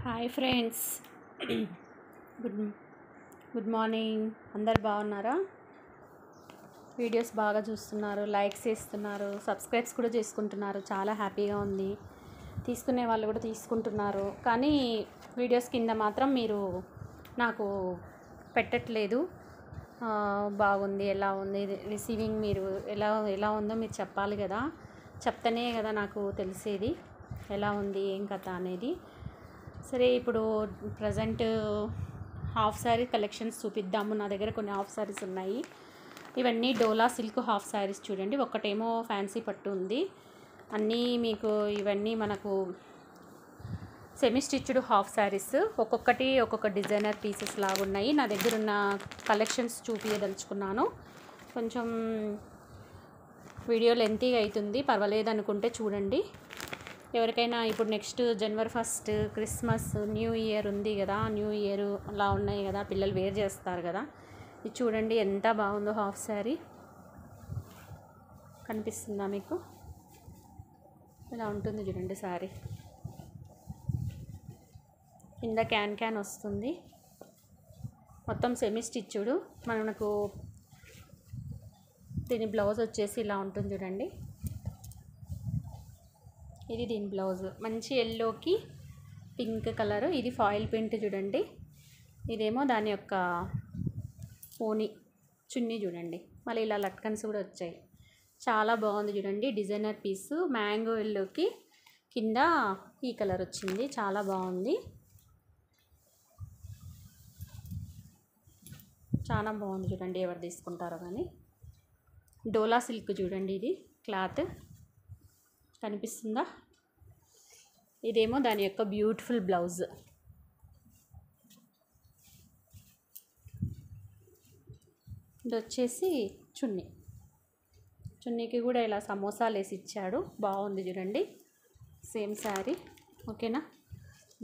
Hi friends, good good morning. అందరు బాగున్నారా? Videos బాగా చూస్తున్నారు, లైక్స్ చేస్తున్నారు, సబ్స్క్రైబ్స్ కూడా చేసుకుంటున్నారు. చాలా హ్యాపీగా ఉంది. తీసుకునే వాళ్ళు కూడా తీసుకుంటున్నారు. కానీ వీడియోస్ కింద మాత్రం మీరు నాకు పెట్టట్లేదు. బాగుంది, ఎలా ఉంది రిసీవింగ్, మీరు ఎలా ఉందో మీరు చెప్పాలి కదా. చెప్తేనే కదా నాకు తెలిసేది ఎలా ఉంది ఏం కథ అనేది. సరే, ఇప్పుడు ప్రజెంట్ హాఫ్ శారీ కలెక్షన్స్ చూపిద్దాము. నా దగ్గర కొన్ని హాఫ్ శారీస్ ఉన్నాయి. ఇవన్నీ డోలా సిల్క్ హాఫ్ శారీస్ చూడండి. ఒక్కటేమో ఫ్యాన్సీ పట్టు ఉంది. అన్నీ మీకు ఇవన్నీ మనకు సెమీ స్టిచ్డ్ హాఫ్ శారీస్. ఒక్కొక్కటి ఒక్కొక్క డిజైనర్ పీసెస్ లాగా ఉన్నాయి. నా దగ్గర ఉన్న కలెక్షన్స్ చూపించదలుచుకున్నాను. కొంచెం వీడియో లెంతీగా అవుతుంది, పర్వాలేదు అనుకుంటే చూడండి. ఎవరికైనా ఇప్పుడు నెక్స్ట్ జనవరి 1 క్రిస్మస్, న్యూ ఇయర్ ఉంది కదా, న్యూ ఇయర్ అలా ఉన్నాయి కదా, పిల్లలు వేర్ చేస్తారు కదా. ఇది చూడండి ఎంత బాగుందో. హాఫ్ శారీ కనిపిస్తుందా మీకు? ఇలా ఉంటుంది చూడండి శారీ. కింద క్యాన్ వస్తుంది. మొత్తం సెమీ స్టిచ్డ్. మనకు దీని బ్లౌజ్ వచ్చేసి ఇలా ఉంటుంది చూడండి. ఇది దీని బ్లౌజ్. మంచి ఎల్లోకి పింక్ కలర్. ఇది ఫాయిల్ ప్రింట్ చూడండి. ఇదేమో దాని యొక్క ఓని చున్నీ చూడండి. మళ్ళీ ఇలా లట్కన్స్ కూడా వచ్చాయి. చాలా బాగుంది చూడండి. Designer piece. మ్యాంగో ఎల్లోకి కింద ఈ కలర్ వచ్చింది. చాలా బాగుంది, చాలా బాగుంది చూడండి. ఎవరు తీసుకుంటారో కానీ. డోలా సిల్క్ చూడండి. ఇది క్లాత్ కనిపిస్తుందా? ఇదేమో దాని యొక్క బ్యూటిఫుల్ బ్లౌజ్. ఇది వచ్చేసి చున్నీ. చున్నీకి కూడా ఇలా సమోసాలు వేసి ఇచ్చాడు. బాగుంది చూడండి. సేమ్ శారీ. ఓకేనా?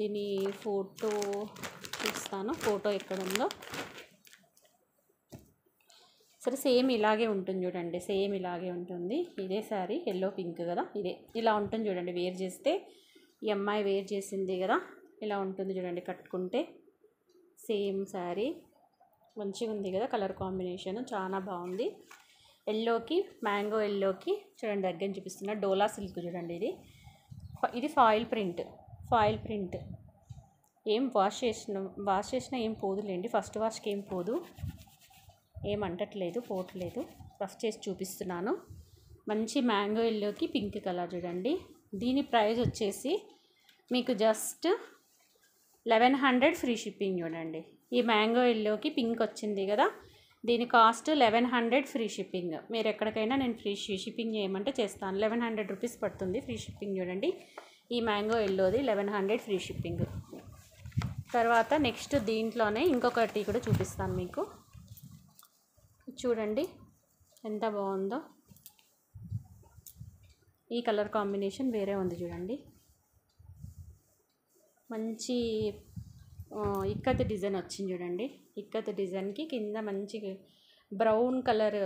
దీని ఫోటో చూస్తాను, ఫోటో ఎక్కడ ఉందో. సరే, సేమ్ ఇలాగే ఉంటుంది చూడండి. సేమ్ ఇలాగే ఉంటుంది. ఇదే శారీ, ఎల్లో పింక్ కదా. ఇదే ఇలా ఉంటుంది చూడండి. వేర్ చేస్తే ఈ అమ్మాయి వేర్ చేసింది కదా, ఇలా ఉంటుంది చూడండి కట్టుకుంటే. సేమ్ శారీ. మంచిగా ఉంది కదా కలర్ కాంబినేషన్, చాలా బాగుంది. ఎల్లోకి మ్యాంగో ఎల్లోకి చూడండి. దగ్గర చూపిస్తున్నా. డోలా సిల్క్ చూడండి. ఇది ఫాయిల్ ప్రింట్. ఏం వాష్ చేసినా ఏం పోదులేండి. ఫస్ట్ వాష్కి ఏం పోదు, ఏమంటట్లేదు, పోవట్లేదు. రఫ్ చేసి చూపిస్తున్నాను. మంచి మ్యాంగో ఎల్లోకి పింక్ కలర్ చూడండి. దీని ప్రైస్ వచ్చేసి మీకు జస్ట్ 1100 ఫ్రీ షిప్పింగ్ చూడండి. ఈ మ్యాంగో ఎల్లోకి పింక్ వచ్చింది కదా, దీని కాస్ట్ 1100 ఫ్రీ షిప్పింగ్. మీరు ఎక్కడికైనా నేను ఫ్రీ షిప్పింగ్ చేయమంటే చేస్తాను. 1100 రూపీస్ పడుతుంది ఫ్రీ షిప్పింగ్ చూడండి. ఈ మ్యాంగో ఎల్లోది 1100 ఫ్రీ షిప్పింగ్. తర్వాత నెక్స్ట్ దీంట్లోనే ఇంకొకటి కూడా చూపిస్తాను మీకు. చూడండి ఎంత బాగుందో. ఈ కలర్ కాంబినేషన్ వేరే ఉంది చూడండి. మంచి ఇక్కత్ డిజైన్ వచ్చింది చూడండి. ఇక్కత్ డిజైన్కి కింద మంచి బ్రౌన్ కలర్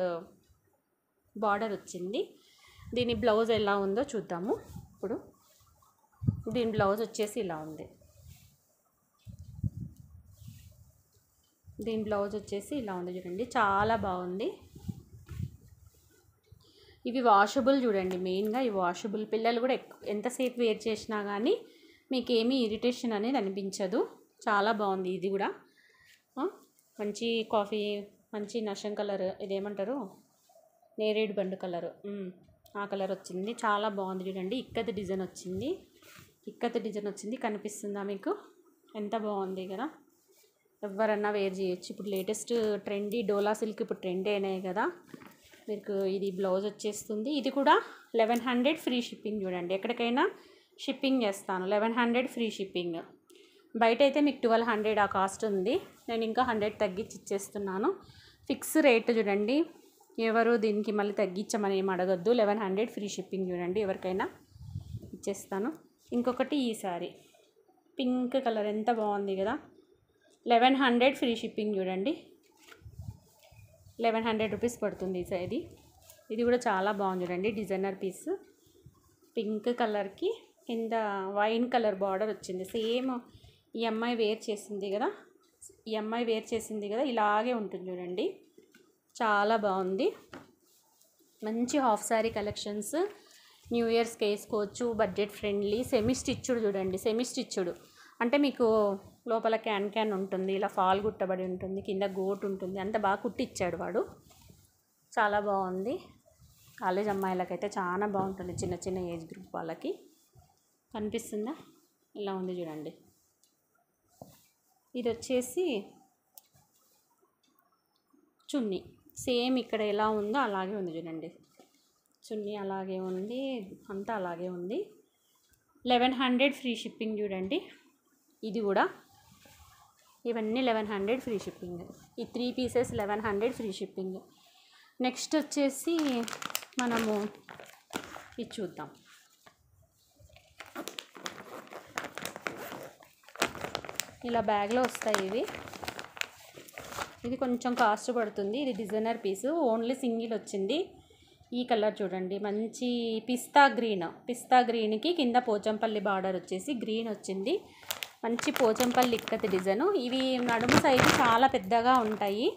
బార్డర్ వచ్చింది. దీని బ్లౌజ్ ఎలా ఉందో చూద్దాము ఇప్పుడు. దీని బ్లౌజ్ వచ్చేసి ఇలా ఉంది. చూడండి. చాలా బాగుంది. ఇవి వాషబుల్ చూడండి. మెయిన్గా ఇవి వాషబుల్. పిల్లలు కూడా ఎంతసేపు వేర్ చేసినా కానీ మీకు ఏమీ ఇరిటేషన్ అనేది అనిపించదు. చాలా బాగుంది. ఇది కూడా మంచి మంచి నషం కలర్, ఇదేమంటారు, నేరేడు బండు కలరు, ఆ కలర్ వచ్చింది. చాలా బాగుంది చూడండి. ఇక్కత్ డిజైన్ వచ్చింది. కనిపిస్తుందా మీకు? ఎంత బాగుంది కదా. ఎవరన్నా వేర్ చేయొచ్చు. ఇప్పుడు లేటెస్ట్ ట్రెండీ డోలా సిల్క్ ఇప్పుడు ట్రెండ్ అయినాయి కదా. మీకు ఇది బ్లౌజ్ వచ్చేస్తుంది. ఇది కూడా 1100 ఫ్రీ షిప్పింగ్ చూడండి. ఎక్కడికైనా షిప్పింగ్ చేస్తాను. 1100 ఫ్రీ షిప్పింగ్. బయట అయితే మీకు 1200 ఆ కాస్ట్ ఉంది. నేను ఇంకా 100 తగ్గించి ఇచ్చేస్తున్నాను. ఫిక్స్ రేట్ చూడండి. ఎవరు దీనికి మళ్ళీ తగ్గించమని ఏం అడగద్దు. 1100 ఫ్రీ షిప్పింగ్ చూడండి. ఎవరికైనా ఇచ్చేస్తాను. ఇంకొకటి ఈ సారీ పింక్ కలర్ ఎంత బాగుంది కదా. 1100 ఫ్రీ షిప్పింగ్ చూడండి. 1100 రూపీస్ పడుతుంది ఇది కూడా చాలా బాగుంది చూడండి. Designer piece. పింక్ కలర్కి కింద వైన్ కలర్ బార్డర్ వచ్చింది. సేమ్ ఈ అమ్మాయి వేర్ చేసింది కదా ఇలాగే ఉంటుంది చూడండి. చాలా బాగుంది. మంచి హాఫ్ శారీ కలెక్షన్స్ న్యూ ఇయర్స్కి వేసుకోవచ్చు. Budget friendly. సెమీ స్టిచ్డ్ చూడండి. సెమీ స్టిచ్డ్ అంటే మీకు లోపల క్యాన్ ఉంటుంది, ఇలా ఫాల్ కుట్టబడి ఉంటుంది, కింద గోట్ ఉంటుంది, అంత బాగా కుట్టిచ్చాడు వాడు. చాలా బాగుంది. కాలేజ్ అమ్మాయిలకైతే చాలా బాగుంటుంది, చిన్న చిన్న ఏజ్ గ్రూప్ వాళ్ళకి. కనిపిస్తుందా? ఇలా ఉంది చూడండి. ఇది వచ్చేసి చున్నీ. సేమ్ ఇక్కడ ఎలా ఉందో అలాగే ఉంది చూడండి. చున్నీ అలాగే ఉంది, అంతా అలాగే ఉంది. 1100 ఫ్రీ షిప్పింగ్ చూడండి. ఇది కూడా ఇవన్నీ 1100 ఫ్రీ షిప్పింగ్. ఈ 3 పీసెస్ 1100 ఫ్రీ షిప్పింగ్. నెక్స్ట్ వచ్చేసి మనము ఇది చూద్దాం. ఇలా బ్యాగ్లో వస్తాయి ఇవి. ఇది కొంచెం కాస్ట్ పడుతుంది. ఇది డిజైనర్ పీసు, ఓన్లీ సింగిల్ వచ్చింది. ఈ కలర్ చూడండి, మంచి పిస్తా గ్రీన్కి కింద పోచంపల్లి బార్డర్ వచ్చేసి గ్రీన్ వచ్చింది. మంచి పోచంపల్లి ఇక్కత్ డిజైను. ఇవి నడుము సైజు చాలా పెద్దగా ఉంటాయి.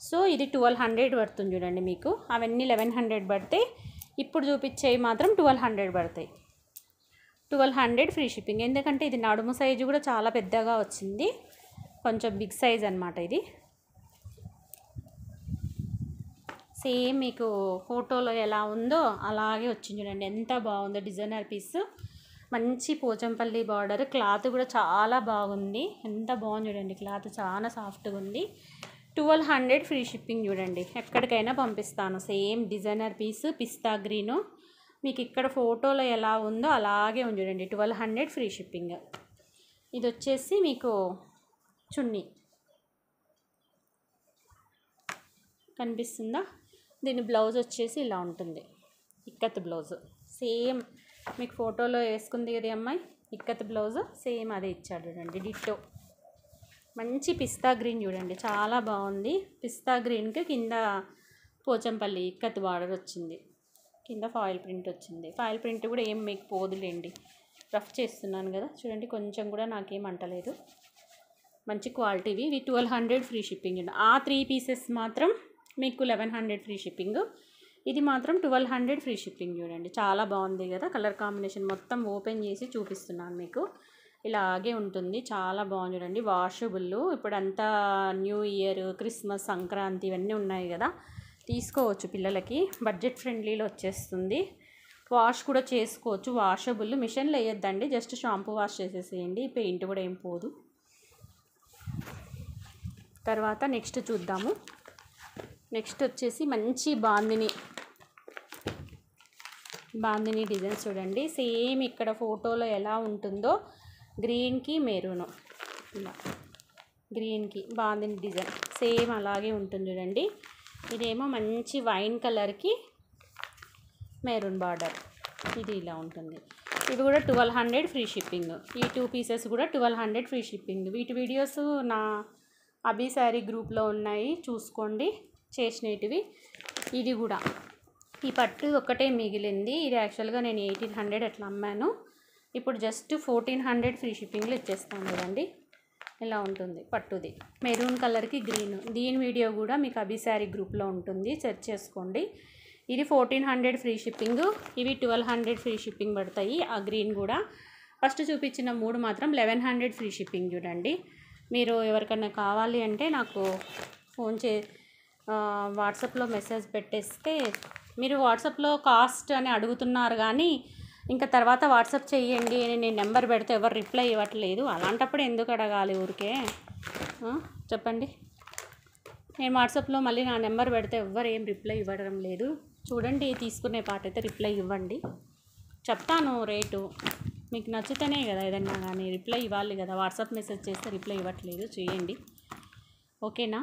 సో ఇది 1200 పడుతుంది చూడండి మీకు. అవన్నీ 1100 పడతాయి. ఇప్పుడు చూపించేవి మాత్రం 1200 పడతాయి. 1200 ఫ్రీ షిప్పింగ్. ఎందుకంటే ఇది నడుము సైజు కూడా చాలా పెద్దగా వచ్చింది, కొంచెం బిగ్ సైజ్ అనమాట ఇది. సేమ్ మీకు ఫోటోలో ఎలా ఉందో అలాగే వచ్చింది చూడండి. ఎంత బాగుందో డిజైనర్ పీస్. మంచి పోచంపల్లి బార్డర్. క్లాత్ కూడా చాలా బాగుంది. ఎంత బాగుంది చూడండి. క్లాత్ చాలా సాఫ్ట్గా ఉంది. 1200 ఫ్రీ షిప్పింగ్ చూడండి. ఎక్కడికైనా పంపిస్తాను. సేమ్ డిజైనర్ పీస్ పిస్తా గ్రీను. మీకు ఇక్కడ ఫోటోలో ఎలా ఉందో అలాగే ఉంది చూడండి. 1200 ఫ్రీ షిప్పింగ్. ఇది వచ్చేసి మీకు చున్నీ కనిపిస్తుందా? దీని బ్లౌజ్ వచ్చేసి ఇలా ఉంటుంది, ఇక్కత్ బ్లౌజ్. సేమ్ మీకు ఫోటోలో వేసుకుంది కదా అమ్మాయి, ఇక్కత్ బ్లౌజ్ సేమ్ అదే ఇచ్చాడు చూడండి, డిట్టో. మంచి పిస్తా గ్రీన్ చూడండి, చాలా బాగుంది. పిస్తా గ్రీన్కి కింద పోచంపల్లి ఇక్కత్ బార్డర్ వచ్చింది, కింద ఫాయిల్ ప్రింట్ వచ్చింది. ఫాయిల్ ప్రింట్ కూడా ఏం మీకు పోదులేండి, రఫ్ చేస్తున్నాను కదా చూడండి, కొంచెం కూడా నాకేం అంటలేదు. మంచి క్వాలిటీవి. ఇవి 1200 ఫ్రీ షిప్పింగ్. ఆ 3 పీసెస్ మాత్రం మీకు 1100 ఫ్రీ షిప్పింగ్. ఇది మాత్రం 1200 ఫ్రీ షిప్పింగ్ చూడండి. చాలా బాగుంది కదా కలర్ కాంబినేషన్. మొత్తం ఓపెన్ చేసి చూపిస్తున్నాను మీకు. ఇలాగే ఉంటుంది, చాలా బాగుంది చూడండి. వాషబుల్. ఇప్పుడంతా న్యూ ఇయర్, క్రిస్మస్, సంక్రాంతి ఇవన్నీ ఉన్నాయి కదా, తీసుకోవచ్చు పిల్లలకి. బడ్జెట్ ఫ్రెండ్లీలో వచ్చేస్తుంది. వాష్ కూడా చేసుకోవచ్చు. వాషబుల్. మిషన్లో వేయొద్దండి, జస్ట్ షాంపూ వాష్ చేసేసేయండి. పెయింట్ కూడా ఏం పోదు. తర్వాత నెక్స్ట్ చూద్దాము. నెక్స్ట్ వచ్చేసి మంచి బాందిని డిజైన్స్ చూడండి. సేమ్ ఇక్కడ ఫోటోలో ఎలా ఉంటుందో గ్రీన్కి మెరూను, ఇలా గ్రీన్కి బాందిని డిజైన్ సేమ్ అలాగే ఉంటుంది చూడండి. ఇదేమో మంచి వైన్ కలర్కి మెరూన్ బార్డర్, ఇది ఇలా ఉంటుంది. ఇవి కూడా 1200 ఫ్రీ షిప్పింగ్. ఈ 2 పీసెస్ కూడా 1200 ఫ్రీ షిప్పింగ్. వీటి వీడియోస్ నా అభి శారీ గ్రూప్లో ఉన్నాయి, చూసుకోండి చేసినవి. ఇది కూడా ఈ పట్టు ఒక్కటే మిగిలింది. ఇది యాక్చువల్గా నేను 1800 అట్లా అమ్మాను. ఇప్పుడు జస్ట్ 1400 ఫ్రీ షిప్పింగ్లో ఇచ్చేస్తాను చూడండి. ఇలా ఉంటుంది పట్టుది, మెరూన్ కలర్కి గ్రీన్. దీని వీడియో కూడా మీకు అభి శారీ గ్రూప్లో ఉంటుంది, సెర్చ్ చేసుకోండి. ఇది 1400 ఫ్రీ షిప్పింగ్. ఇవి 1200 ఫ్రీ షిప్పింగ్ పడతాయి. ఆ గ్రీన్ కూడా ఫస్ట్ చూపించిన 3 మాత్రం 1100 ఫ్రీ షిప్పింగ్ చూడండి. మీరు ఎవరికైనా కావాలి అంటే నాకు ఫోన్ వాట్సాప్లో మెసేజ్ పెట్టేస్తే, మీరు వాట్సాప్లో కాస్ట్ అని అడుగుతున్నారు కానీ ఇంకా తర్వాత వాట్సాప్ చేయండి అని నేను నెంబర్ పెడితే ఎవరు రిప్లై ఇవ్వట్లేదు. అలాంటప్పుడు ఎందుకు అడగాలి ఊరికే, చెప్పండి. నేను వాట్సాప్లో మళ్ళీ నా నెంబర్ పెడితే ఎవ్వరు ఏం రిప్లై ఇవ్వడం లేదు. చూడండి, తీసుకునే పాట అయితే రిప్లై ఇవ్వండి. చెప్తాను రేటు, మీకు నచ్చితేనే కదా ఏదన్నా కానీ రిప్లై ఇవ్వాలి కదా. వాట్సాప్ మెసేజ్ చేస్తే రిప్లై ఇవ్వట్లేదు, చేయండి ఓకేనా.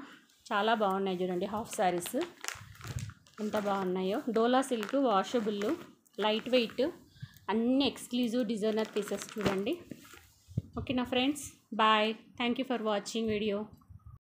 చాలా బాగున్నాయి చూడండి హాఫ్ శారీస్ ఎంత బాగున్నాయో. డోలా సిల్క్, వాషబుల్, లైట్ వెయిట్, అన్ని ఎక్స్క్లూజివ్ డిజైనర్ పీసెస్ చూడండి. ఓకేనా friends, bye. Thank you for watching video.